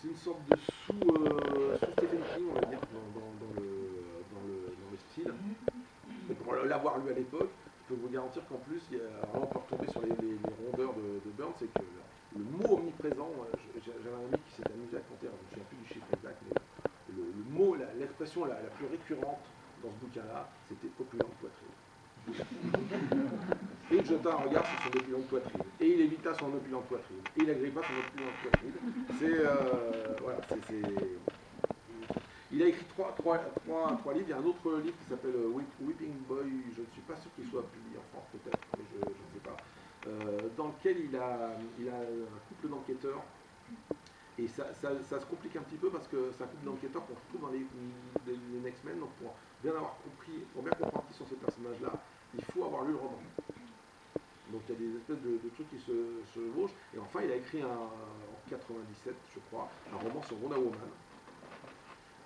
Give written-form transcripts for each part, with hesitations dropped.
c'est une sorte de sous Stephen King, on va dire, dans le style. Et pour l'avoir lu à l'époque, je peux vous garantir qu'en plus, on peut retomber sur les rondeurs de Burns, c'est que le mot omniprésent, j'avais un ami qui s'est amusé à compter, alors je ne me souviens plus du chiffre exact, mais le mot, l'expression la plus récurrente dans ce bouquin-là, c'était opulente poitrine. Et il jeta un regard sur son opulente poitrine. Et il évita son opulente poitrine. Et il agrippa son opulente poitrine. Voilà, il a écrit trois livres. Il y a un autre livre qui s'appelle Weeping Boy. Je ne suis pas sûr qu'il soit publié en France, peut-être, mais je ne sais pas. Dans lequel il a un couple d'enquêteurs. Et ça se complique un petit peu parce que c'est un couple d'enquêteurs qu'on retrouve dans les X-Men. Donc pour bien comprendre qui sont ces personnages-là, il faut avoir lu le roman. Donc il y a des espèces de trucs qui se chevauchent. Et enfin, il a écrit en 97, je crois, un roman sur Wonder Woman.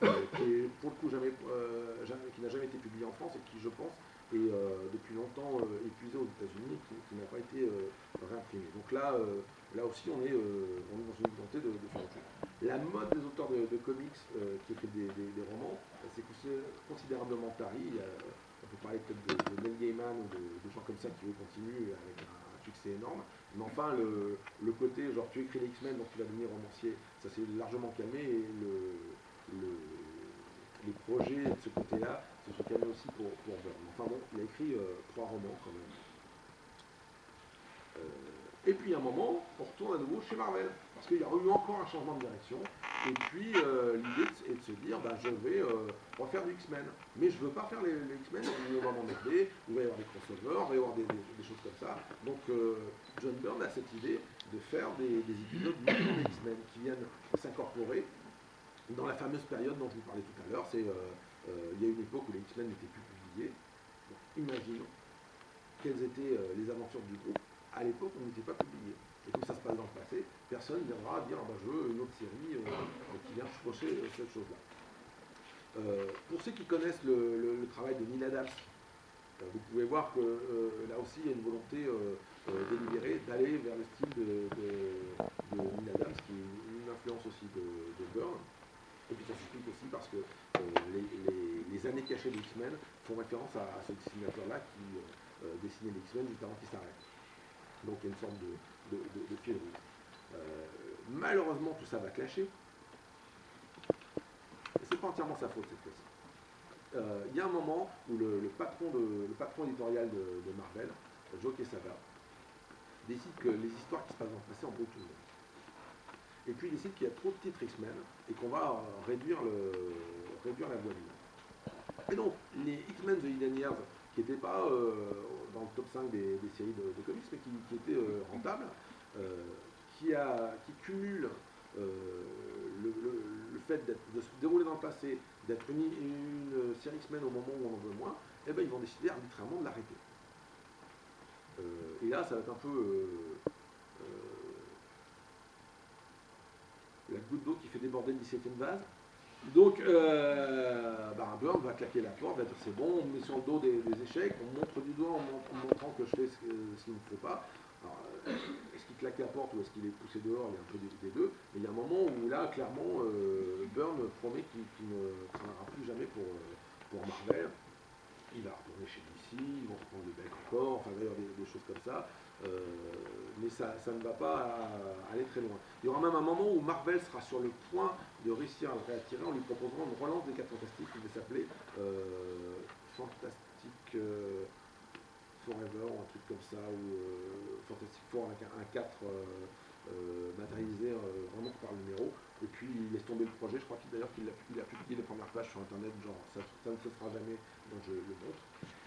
Qui est pour le coup qui n'a jamais été publié en France et qui, je pense, est depuis longtemps épuisé aux États-Unis, qui n'a pas été réimprimé. Donc là aussi, on est dans une volonté de faire autre chose. La mode des auteurs de comics qui écrivent des romans, c'est considérablement tari. On peut parler peut-être de Neil Gaiman ou de gens comme ça qui continuent avec un succès énorme. Mais enfin, le côté, genre tu écris les X-Men, donc tu vas devenir romancier, ça s'est largement calmé et les projets de ce côté-là se sont calmés aussi pour Burn. Enfin bon, il a écrit 3 romans quand même. Et puis à un moment, on retourne à nouveau chez Marvel, parce qu'il y a eu encore un changement de direction. Et puis l'idée est de se dire, je vais refaire du X-Men. Mais je ne veux pas faire les X-Men, on va m'en aider, il va y avoir des crossovers, il va y avoir des choses comme ça. Donc John Byrne a cette idée de faire des épisodes de X-Men qui viennent s'incorporer dans la fameuse période dont je vous parlais tout à l'heure. Il y a une époque où les X-Men n'étaient plus publiés. Donc imaginons quelles étaient les aventures du groupe à l'époque où on n'était pas publié. Et comme ça se passe dans le passé, personne ne viendra dire je veux une autre série qui vient chevaucher cette chose-là. Pour ceux qui connaissent le travail de Neil Adams, vous pouvez voir que là aussi il y a une volonté délibérée d'aller vers le style de Neil Adams, qui est une influence aussi de Byrne. Et puis ça s'explique aussi parce que les années cachées des X-Men font référence à ce dessinateur-là qui dessinait les X-Men juste avant qu'il s'arrête. Donc il y a une sorte de fil rouge. Malheureusement, tout ça va clasher. C'est pas entièrement sa faute cette fois-ci. Il y a un moment où le patron éditorial de Marvel, Joe Quesada, décide que les histoires qui se passent dans le passé embrouillent tout le monde. Et puis il décide qu'il y a trop de titres X-Men et qu'on va réduire la voilure. Et donc, les X-Men The Hidden Years, qui n'étaient pas dans le top 5 des séries de comics, mais qui étaient rentables, qui cumulent le fait de se dérouler dans le passé, d'être une série X-Men au moment où on en veut moins, eh ben, ils vont décider arbitrairement de l'arrêter. Et là, ça va être un peu la goutte d'eau qui fait déborder le 17e vase. Donc, Byrne va claquer la porte, va dire c'est bon, on me met sur le dos des échecs, on montre du doigt en montrant que je fais ce qu'il ne faut pas. Alors, est-ce qu'il claque la porte ou est-ce qu'il est poussé dehors? Il y a un peu des deux. Mais il y a un moment où là, clairement, Byrne promet qu'il ne travaillera plus jamais pour Marvel. Il va retourner chez DC, ils vont reprendre le bec encore, enfin d'ailleurs des choses comme ça. Mais ça ne va pas aller très loin. Il y aura même un moment où Marvel sera sur le point de réussir à le réattirer en lui proposant une relance des 4 Fantastiques qui va s'appeler Fantastic Forever ou un truc comme ça, ou Fantastic Four avec un 4 matérialisé vraiment par le numéro. Et puis il laisse tomber le projet, je crois qu'il a publié les premières pages sur internet, genre ça ne se fera jamais, donc je le montre.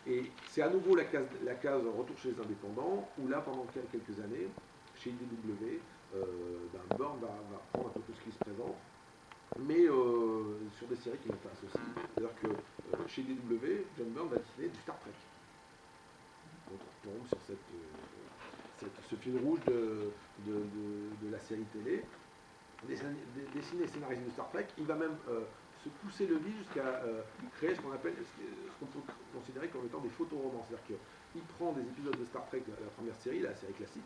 Et c'est à nouveau la case retour chez les indépendants, où là pendant quelques années, chez IDW, Byrne va prendre un peu tout ce qui se présente, mais sur des séries qui l'intéressent aussi. C'est-à-dire que chez IDW, John Byrne va dessiner du Star Trek. Donc on tombe sur ce fil rouge de la série télé. Dessiner et scénariser du Star Trek, il va même se pousser le vis jusqu'à créer ce qu'on peut considérer comme étant des photoromans. C'est-à-dire qu'il prend des épisodes de Star Trek de la première série, la série classique,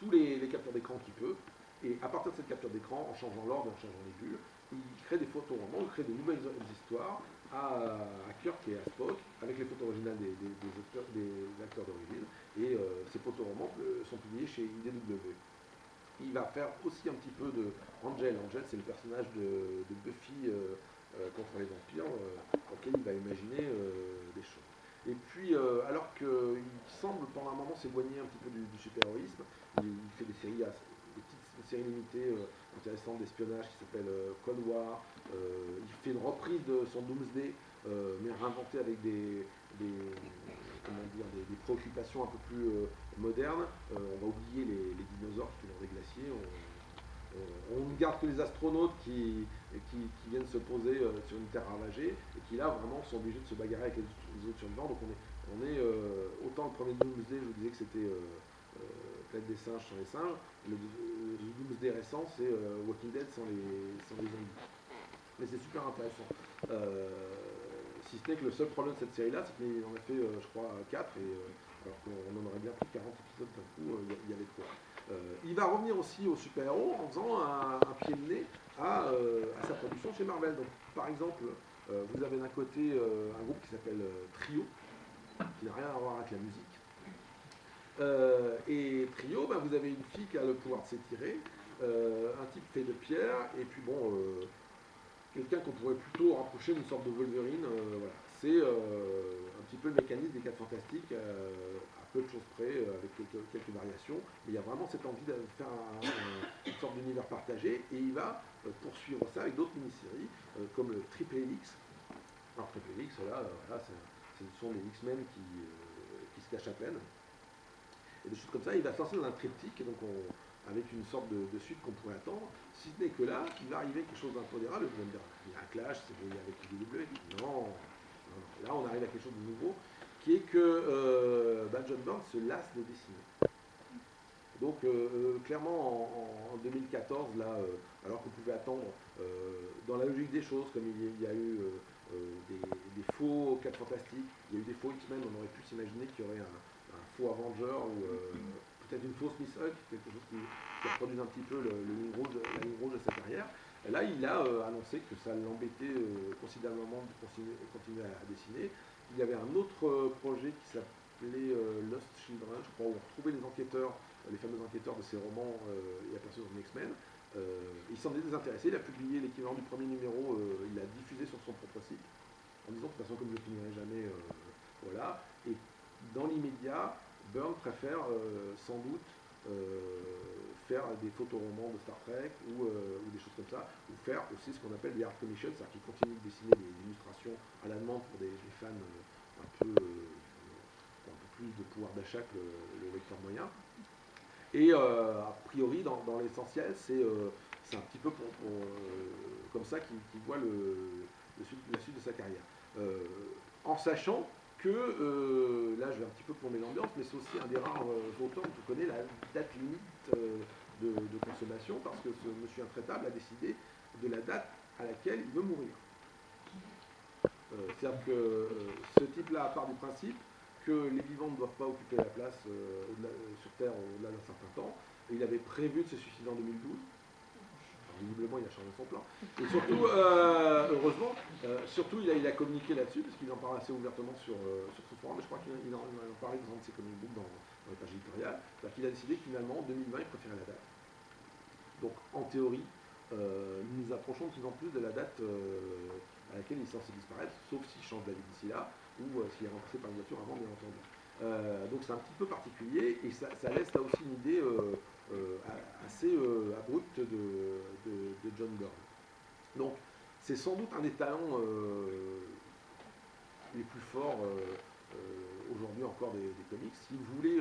tous les capteurs d'écran qu'il peut, Et à partir de cette capture d'écran, en changeant l'ordre, en changeant les bulles, il crée des photoromans, il crée de nouvelles histoires à Kirk et à Spock, avec les photos originales des acteurs d'origine. Et ces photoromans sont publiés chez IDW. Il va faire aussi un petit peu de Angel. Angel, c'est le personnage de Buffy contre les vampires, auquel il va imaginer des choses. Et puis, alors qu'il semble pendant un moment s'éloigner un petit peu du super-héroïsme, il fait des séries, des petites séries limitées intéressantes d'espionnage qui s'appellent Cold War. Il fait une reprise de son Doomsday, mais réinventée avec comment dire, des préoccupations un peu plus modernes. On va oublier les dinosaures qui sont dans des glaciers. On ne garde que les astronautes qui viennent se poser sur une terre ravagée et qui là vraiment sont obligés de se bagarrer avec les autres survivants. Donc on est autant le premier Doomsday, je vous disais que c'était Planète des singes sans les singes. Le Doomsday récent, c'est Walking Dead sans les zombies. Mais c'est super intéressant. Si ce n'est que le seul problème de cette série-là, c'est qu'il en a fait, je crois, 4, alors qu'on en aurait bien plus de 40 épisodes d'un coup, il y avait quoi. Il va revenir aussi aux super-héros en faisant un pied de nez à sa production chez Marvel. Donc, par exemple, vous avez d'un côté un groupe qui s'appelle Trio, qui n'a rien à voir avec la musique. Et Trio, ben, vous avez une fille qui a le pouvoir de s'étirer, un type fait de pierre, et puis bon, quelqu'un qu'on pourrait plutôt rapprocher d'une sorte de Wolverine. Voilà. C'est un petit peu le mécanisme des 4 Fantastiques, à peu de choses près, avec quelques variations. Mais il y a vraiment cette envie de faire une sorte d'univers partagé, et il va poursuivre ça avec d'autres mini-séries, comme le Triple Helix. Alors Triple Helix, là, voilà, ce sont les X-Men qui se cachent à peine. Et des choses comme ça, il va se lancer dans un triptyque, donc avec une sorte de suite qu'on pourrait attendre, si ce n'est que là, il va arriver quelque chose d'impondérable, vous allez me dire, il y a un clash, c'est lié avec l'IDW. Non, là on arrive à quelque chose de nouveau, qui est que John Byrne se lasse de dessiner. Donc clairement en 2014, là, alors qu'on pouvait attendre, dans la logique des choses, comme il y a eu des faux 4 Fantastiques, il y a eu des faux X-Men, on aurait pu s'imaginer qu'il y aurait un faux Avenger ou peut-être une fausse Miss Hulk, quelque chose qui reproduise un petit peu la ligne rouge de sa carrière. Et là, il a annoncé que ça l'embêtait considérablement de continuer à dessiner. Il y avait un autre projet qui s'appelait Lost Children, je crois, où on retrouvait les enquêteurs, les fameux enquêteurs de ces romans et aperçus dans X-Men. Il s'en est désintéressé, il a publié l'équivalent du premier numéro, il l'a diffusé sur son propre site, en disant de toute façon comme je ne finirai jamais, voilà. Et dans l'immédiat, Byrne préfère sans doute faire des photoromans de Star Trek ou des choses comme ça, ou faire aussi ce qu'on appelle des art commissions, c'est-à-dire qu'il continue de dessiner des illustrations à la demande pour des fans un peu plus de pouvoir d'achat que le lecteur moyen. Et a priori, dans l'essentiel, c'est un petit peu comme ça qu'il voit la suite de sa carrière. En sachant que, là je vais un petit peu plomber l'ambiance, mais c'est aussi un des rares auteurs qui connaît la date limite de consommation, parce que ce monsieur intraitable a décidé de la date à laquelle il veut mourir. C'est-à-dire que ce type-là part du principe que les vivants ne doivent pas occuper la place sur Terre au-delà d'un certain temps. Et il avait prévu de se suicider en 2012. Alors, visiblement, il a changé son plan. Et surtout, heureusement, surtout il a communiqué là-dessus, parce qu'il en parle assez ouvertement sur son forum, mais je crois qu'il en parlait dans un de ses comic books dans les pages éditoriales. C'est-à-dire qu'il a décidé que finalement, en 2020, il préférait la date. Donc, en théorie, nous nous approchons de plus en plus de la date à laquelle il est censé disparaître, sauf s'il change d'avis d'ici là, ou s'il est remplacé par une voiture avant, bien entendu. Donc c'est un petit peu particulier, et ça laisse là aussi une idée assez abrupte de John Byrne. Donc c'est sans doute un des talents les plus forts aujourd'hui encore des comics. Si vous voulez,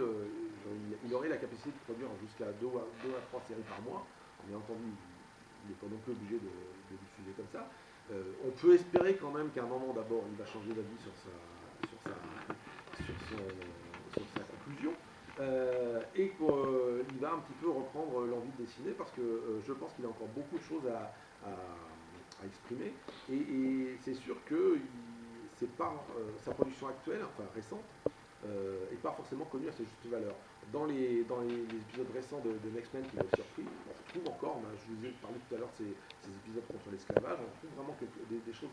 il aurait la capacité de produire jusqu'à 2 à 3 séries par mois. Bien entendu, il n'est pas non plus obligé de diffuser comme ça. On peut espérer quand même qu'à un moment d'abord il va changer d'avis sur sa conclusion et qu'il va un petit peu reprendre l'envie de dessiner, parce que je pense qu'il a encore beaucoup de choses à exprimer, et c'est sûr que c'est par sa production actuelle, enfin récente, et pas forcément connu à sa juste valeur. Dans les épisodes récents de Next Men qui m'ont surpris, on retrouve encore, je vous ai parlé tout à l'heure de ces épisodes contre l'esclavage, on retrouve vraiment des choses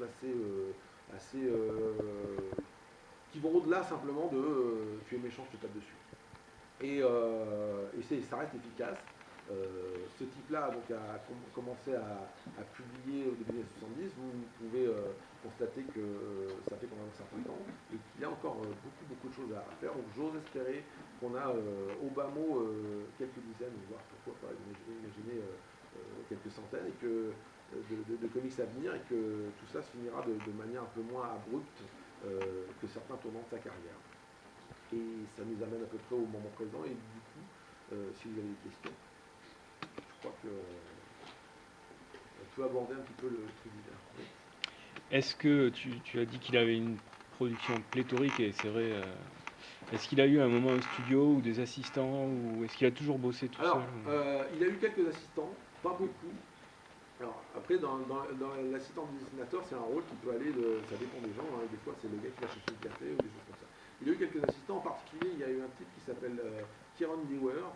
qui vont au-delà simplement de tu es méchant, je te tape dessus. Et ça reste efficace. Ce type-là donc, a commencé à publier au début des années 70. Vous pouvez constater que ça fait quand même un certain temps et qu'il y a encore beaucoup de choses à faire. Donc j'ose espérer qu'on a au bas mot quelques dizaines, voire pourquoi pas imaginer quelques centaines, et que de comics à venir, et que tout ça se finira de manière un peu moins abrupte que certains tournants de sa carrière. Et ça nous amène à peu près au moment présent, et du coup, si vous avez des questions, je crois qu'on peut aborder un petit peu le truc d'hiver. Oui. Est-ce que tu as dit qu'il avait une production pléthorique, et c'est vrai, est-ce qu'il a eu un moment un studio ou des assistants, ou est-ce qu'il a toujours bossé tout Alors, seul? il a eu quelques assistants, pas beaucoup. Alors, après, dans l'assistant du dessinateur, c'est un rôle qui peut aller, ça dépend des gens, hein. Des fois c'est le gars qui va chercher le café ou des choses comme ça. Il a eu quelques assistants, en particulier, il y a eu un type qui s'appelle Kieron Dewar,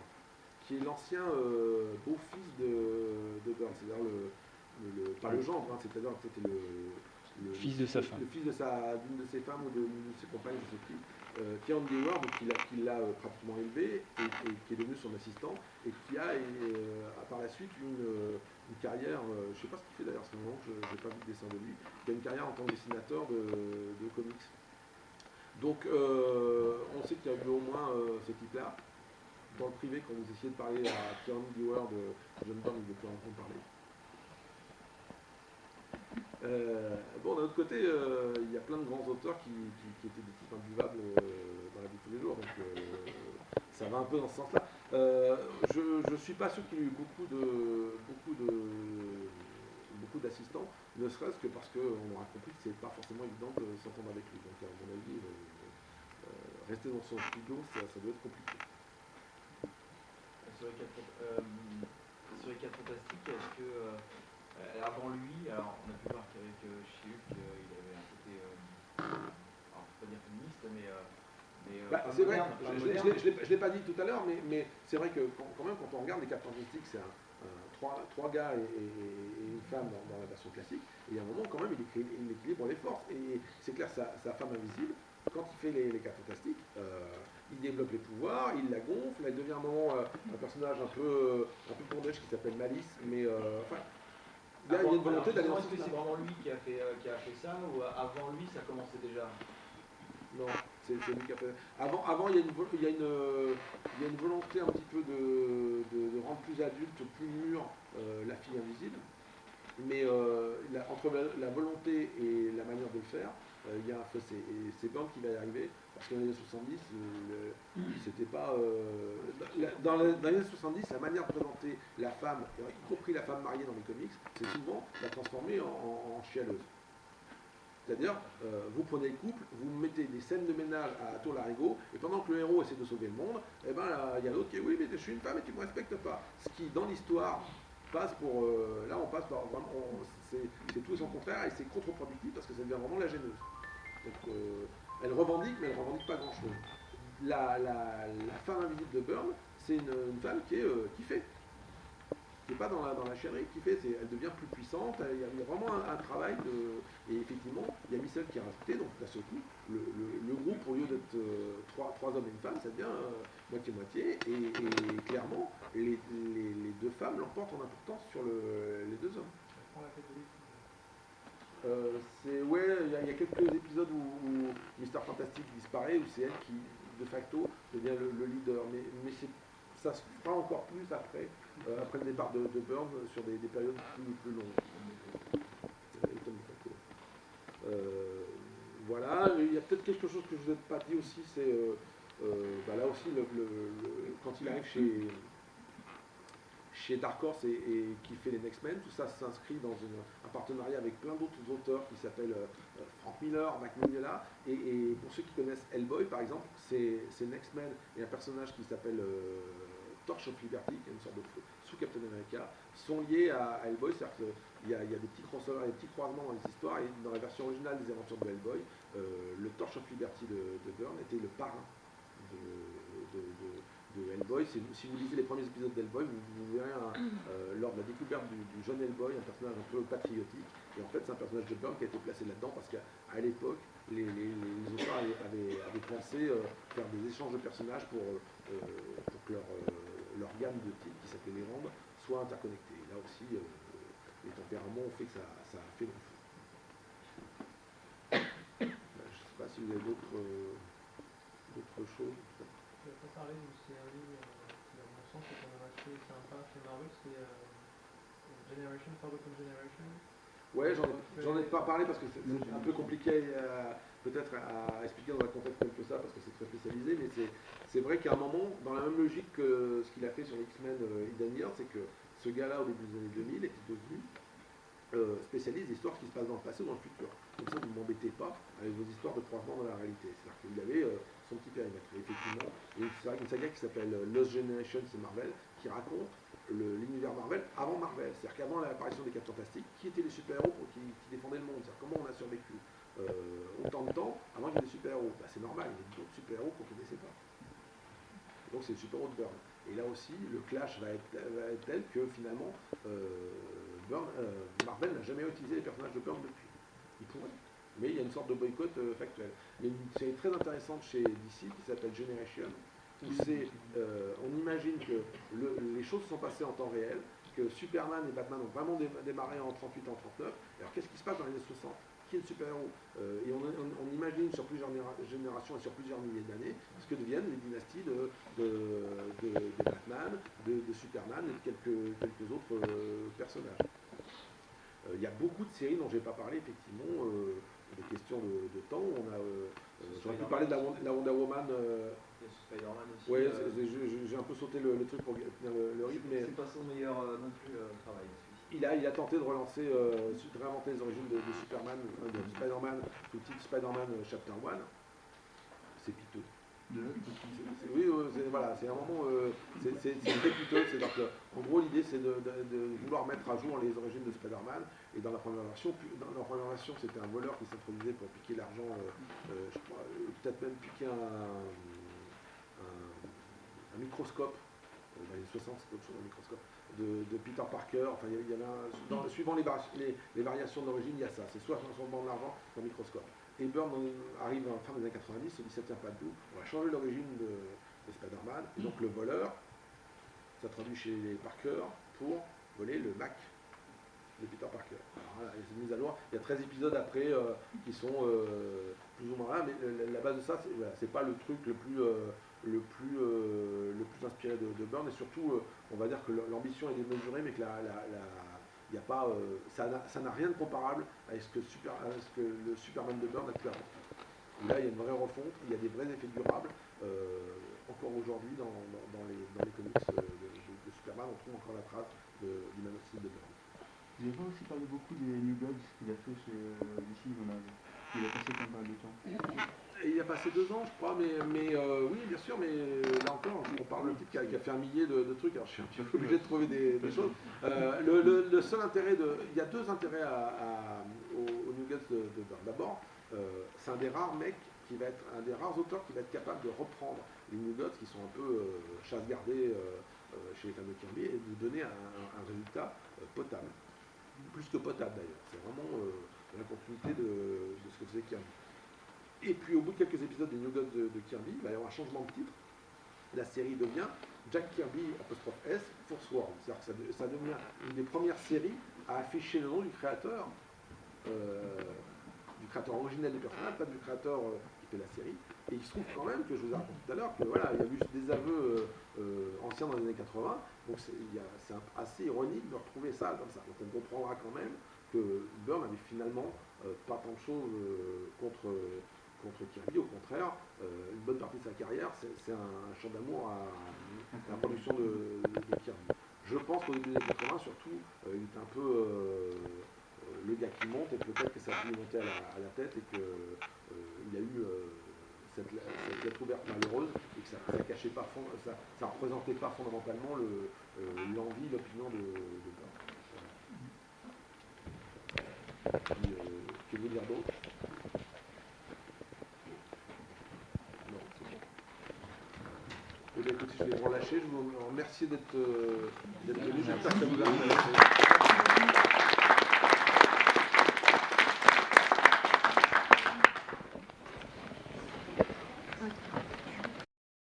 qui est l'ancien beau-fils de Burns, c'est-à-dire pas le gendre, hein, c'est-à-dire que c'était Fils de sa femme. le fils d'une de ses femmes ou d'une de ses compagnes, je ne sais plus. Kieron Dewar, donc qui l'a pratiquement élevé et qui est devenu son assistant et qui a par la suite une carrière, je ne sais pas ce qu'il fait d'ailleurs à ce moment, je n'ai pas vu de dessin de lui, qui a une carrière en tant que dessinateur de comics. Donc on sait qu'il y a eu au moins ce type-là. Dans le privé, quand vous essayez de parler à Kieron Dewar de John Byrne, il ne veut plus entendre parler. Bon, d'un autre côté, il y a plein de grands auteurs qui étaient des types imbuvables dans la vie de tous les jours, donc ça va un peu dans ce sens-là. Je ne suis pas sûr qu'il y ait eu beaucoup d'assistants, ne serait-ce que parce qu'on aura compris que c'est pas forcément évident de s'entendre avec lui. Donc à mon avis, rester dans son studio, ça doit être compliqué. Sur les 4 fantastiques, est-ce que avant lui, alors on a pu voir qu'avec She-Hulk, il avait un côté, alors je ne peux pas dire féministe, mais c'est vrai, je ne l'ai pas dit tout à l'heure, mais c'est vrai que quand même, quand on regarde les 4 fantastiques, c'est trois gars et une femme dans la version classique, et il y a un moment quand même, il équilibre les forces. Et c'est clair, sa femme invisible, quand il fait les 4 fantastiques, il développe les pouvoirs, il la gonfle, elle devient à un moment un personnage un peu pondèche qui s'appelle Malice, mais enfin, il y a une volonté d'aller dans ce sens. Est-ce que c'est vraiment lui qui a fait ça, ou avant lui ça commençait déjà? Non, c'est lui qui a fait. Avant il y a une volonté un petit peu de rendre plus adulte, plus mûr la fille invisible. Mais entre la volonté et la manière de le faire, il y a un fossé. Et c'est Burns qui va y arriver, parce que dans les années 70, c'était pas. Dans les années 70, la manière de présenter la femme, y compris la femme mariée dans les comics, c'est souvent la transformer en chialeuse. C'est-à-dire, vous prenez le couple, vous mettez des scènes de ménage à tour larigot, et pendant que le héros essaie de sauver le monde, eh ben, il y a l'autre qui dit oui, mais je suis une femme et tu ne me respectes pas. Ce qui, dans l'histoire, passe pour. Là, on passe par. C'est tout et son contraire, et c'est contre-productif parce que ça devient vraiment la gêneuse. Donc, elle revendique, mais elle ne revendique pas grand-chose. La femme invisible de Byrne, c'est une femme qui fait. Qui n'est pas dans la chiennerie, elle devient plus puissante, il y a vraiment un travail et effectivement, il y a Missel qui est rajouté, donc à ce coup, le groupe, au lieu d'être trois hommes et une femme, ça devient moitié-moitié, et clairement, les deux femmes l'emportent en importance sur les deux hommes. Ouais, il y a quelques épisodes où Mister Fantastic disparaît, où c'est elle qui, de facto, devient le leader, mais ça se fera encore plus après le départ de Burns sur des périodes plus longues. Voilà, il y a peut-être quelque chose que je ne vous ai pas dit aussi, c'est là aussi, quand il arrive chez Dark Horse et qui fait les Next Men, tout ça s'inscrit dans un partenariat avec plein d'autres auteurs qui s'appellent Frank Miller, Mac Mignola, et pour ceux qui connaissent Hellboy par exemple, c'est Next Men et un personnage qui s'appelle Torch of Liberty, qui est une sorte de sous Captain America, sont liés à Hellboy, c'est-à-dire qu'il y a des petits crossovers, des petits croisements dans les histoires, et dans la version originale des aventures de Hellboy, le Torch of Liberty de Byrne était le parrain de Hellboy. Si vous lisez les premiers épisodes d'Hellboy, vous verrez lors de la découverte du jeune Hellboy, un personnage un peu patriotique. Et en fait, c'est un personnage de Byrne qui a été placé là-dedans parce qu'à l'époque, les auteurs avaient pensé faire des échanges de personnages pour que leur gamme de types, qui s'appelait les Randes, soit interconnectée. Et là aussi, les tempéraments ont fait que ça a fait long feu. Je ne sais pas si vous avez d'autres choses. Je vais pas parler d'une série qui, à mon sens, est quand même assez sympa chez Marvel, c'est Generation, Forgotten Generation. Ouais, j'en ai pas parlé parce que c'est un peu compliqué peut-être à expliquer dans un contexte tel que ça, parce que c'est très spécialisé, mais c'est vrai qu'à un moment, dans la même logique que ce qu'il a fait sur X-Men Eden Year, c'est que ce gars-là, au début des années 2000, était devenu spécialiste d'histoires qui se passent dans le passé ou dans le futur. Comme ça, vous ne m'embêtez pas avec vos histoires de croisement dans la réalité. C'est-à-dire qu'il avait son petit périmètre. Et effectivement, il y a une saga qui s'appelle Lost Generation, c'est Marvel, qui raconte l'univers Marvel avant Marvel. C'est-à-dire qu'avant l'apparition des 4 Fantastiques, qui étaient les super-héros qui défendaient le monde? C'est-à-dire comment on a survécu autant de temps avant qu'il y ait des super-héros? C'est normal, il y a d'autres super-héros qu'on ne connaissait pas. Donc c'est le super-héros de Byrne. Et là aussi, le clash va être tel que finalement, Marvel n'a jamais utilisé les personnages de Byrne depuis. Il pourrait. Mais il y a une sorte de boycott factuel. Il y a une série très intéressante chez DC qui s'appelle Generation, où on imagine que les choses se sont passées en temps réel, que Superman et Batman ont vraiment démarré en 38, en 39. Alors qu'est-ce qui se passe dans les années 60? Qui est le super-héros? Et on imagine sur plusieurs générations et sur plusieurs milliers d'années ce que deviennent les dynasties de Batman, de Superman et de quelques autres personnages. Il y a beaucoup de séries dont je n'ai pas parlé, effectivement, des questions de temps. J'aurais pu parler de la Wonder Woman. Spider-Man aussi. Oui, j'ai un peu sauté le truc pour tenir le rythme. Mais c'est pas son meilleur non plus travail. il a tenté de relancer, de réinventer les origines de Superman, de Spider-Man, sous le titre Spider-Man Chapter 1. C'est piteux. Oui, voilà, c'est un moment, c'est très piteux. C'est-à-dire que, en gros, l'idée c'est de vouloir mettre à jour les origines de Spider-Man. Et dans la première version, c'était un voleur qui s'introduisait pour piquer l'argent, je crois, peut-être même piquer un microscope. Dans les 60, c'est autre chose, un microscope. De Peter Parker. Enfin, il y en a suivant les variations d'origine, il y a ça. C'est soit un banc de l'argent, soit un microscope. Et Byrne arrive en fin des années 90, se dit ça tient pas debout, on va changer l'origine de Spider-Man. Et donc le voleur, ça traduit chez les Parker pour voler le Mac de Peter Parker. Alors là, il y a cette mise à jour. Il y a 13 épisodes après qui sont plus ou moins là, mais la base de ça, c'est pas le truc le plus inspiré de Byrne, et surtout, on va dire que l'ambition est démesurée, mais que y a pas, ça n'a rien de comparable à ce que le Superman de Byrne a pu avoir. Là, il y a une vraie refonte, il y a des vrais effets durables. Encore aujourd'hui, dans les comics de Superman, on trouve encore la trace du Man of Steel de Byrne. Vous n'avez pas aussi parlé beaucoup des New Gods qu'il a fait chez DC, il a passé pas mal de temps. Et il a passé 2 ans, je crois, mais oui, bien sûr, mais là encore, on parle de type qui a fait 1 millier de trucs, alors je suis un petit peu obligé de trouver des choses. Le seul intérêt il y a 2 intérêts aux New Gods de Byrne. D'abord, c'est un des rares auteurs qui va être capable de reprendre les New Gods qui sont un peu chasse gardée chez les fans de Kirby et de donner un résultat potable. Plus que potable d'ailleurs. C'est vraiment la continuité de ce que faisait Kirby. Et puis au bout de quelques épisodes des New Gods de Kirby, il va y avoir un changement de titre. La série devient Jack Kirby '(S) Force World. C'est-à-dire que ça devient une des premières séries à afficher le nom du créateur originel du personnage, pas du créateur qui fait la série. Et il se trouve quand même que je vous ai raconté tout à l'heure que voilà, il y a eu des aveux anciens dans les années 80, donc c'est assez ironique de retrouver ça comme ça. Donc on comprendra quand même que Byrne avait finalement pas tant de choses contre Kirby, au contraire, une bonne partie de sa carrière, c'est un chant d'amour à la production de Kirby. Je pense qu'au début des années 80, surtout, il était un peu le gars qui monte, et peut-être que ça a pu lui monter à la tête, et qu'il a eu cette lettre ouverte malheureuse, et que ça cachait pas, ça représentait pas fondamentalement l'envie, l'opinion de Byrne. Que vous dire d'autre? Non, c'est bon. vais vous relâcher. Je vous remercie d'être venu. J'espère que ça vous a intéressé.